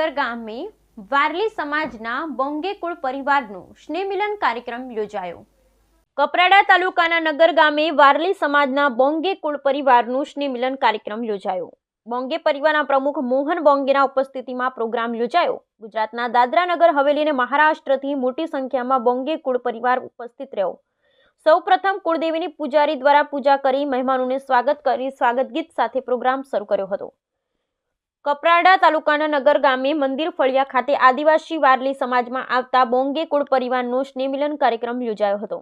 નગર ગામે વારલી સમાજના બોંગે કુળ પરિવારનો સ્નેહ મિલન કાર્યક્રમ યોજાયો। કપરાડા તાલુકાના નગર ગામે વારલી સમાજના બોંગે કુળ પરિવારનું સ્નેહ મિલન કાર્યક્રમ યોજાયો। બોંગે પરિવારના પ્રમુખ મોહન બોંગેના ઉપસ્થિતિમાં પ્રોગ્રામ યોજાયો। ગુજરાતના દાદરા નગર હવેલી અને મહારાષ્ટ્રથી મોટી સંખ્યામાં બોંગે કુળ પરિવાર ઉપસ્થિત રહ્યો। સૌપ્રથમ કુળદેવીની પૂજારી દ્વારા પૂજા કરી મહેમાનોને સ્વાગત કરી સ્વાગત ગીત સાથે પ્રોગ્રામ શરૂ કર્યો હતો। કપરાડા તાલુકાના નગર ગામે મંદિર ફળિયા ખાતે આદિવાસી વારલી સમાજમાં આવતા બોંગે કુળ પરિવારનો સ્નેહ મિલન કાર્યક્રમ યોજાયો હતો,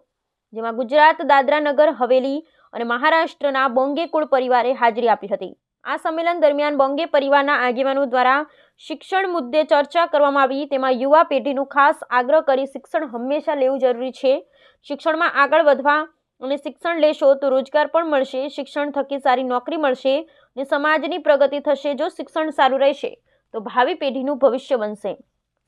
જેમાં ગુજરાત દાદરા નગર હવેલી અને મહારાષ્ટ્રના બોંગે કુળ પરિવારે હાજરી આપી હતી। આ સંમેલન દરમિયાન બોંગે પરિવારના આગેવાનો દ્વારા શિક્ષણ મુદ્દે ચર્ચા કરવામાં આવી। તેમાં યુવા પેઢીનું ખાસ આગ્રહ કરી શિક્ષણ હંમેશા લેવું જરૂરી છે। શિક્ષણમાં આગળ વધવા અને શિક્ષણ લેશો તો રોજગાર પણ મળશે, શિક્ષણ થકી સારી નોકરી મળશે અને સમાજની પ્રગતિ થશે। જો શિક્ષણ સારું રહેશે તો ભાવિ પેઢીનું ભવિષ્ય બનશે,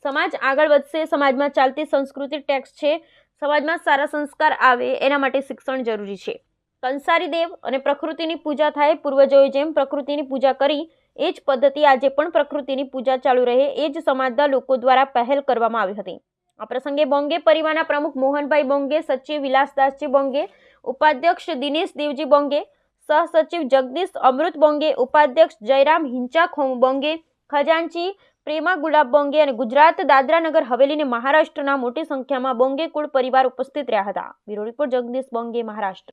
સમાજ આગળ વધશે। સમાજમાં ચાલતી સંસ્કૃતિ ટેક્સ છે, સમાજમાં સારા સંસ્કાર આવે એના માટે શિક્ષણ જરૂરી છે। કંસારી દેવ અને પ્રકૃતિની પૂજા થાય, પૂર્વજોએ જેમ પ્રકૃતિની પૂજા કરી એ જ પદ્ધતિ આજે પણ પ્રકૃતિની પૂજા ચાલુ રહે એ જ સમાજના લોકો દ્વારા પહેલ કરવામાં આવી હતી। આ પ્રસંગે બોંગે પરિવારના પ્રમુખ મોહનભાઈ બોંગે, સચિવ વિલાસદાસજી બોંગે, ઉપાધ્યક્ષ દિનેશ દેવજી બોંગે, સહસચિવ જગદીશ અમૃત બોંગે, ઉપાધ્યક્ષ જયરામ હિંચાખોમ બોંગે, ખજાનચી પ્રેમા ગુલાબ બોંગે અને ગુજરાત દાદરા નગર હવેલી અને મહારાષ્ટ્રના મોટી સંખ્યામાં બોંગે કુળ પરિવાર ઉપસ્થિત રહ્યા હતા। Bureau report Jagdish Bonge, Maharashtra.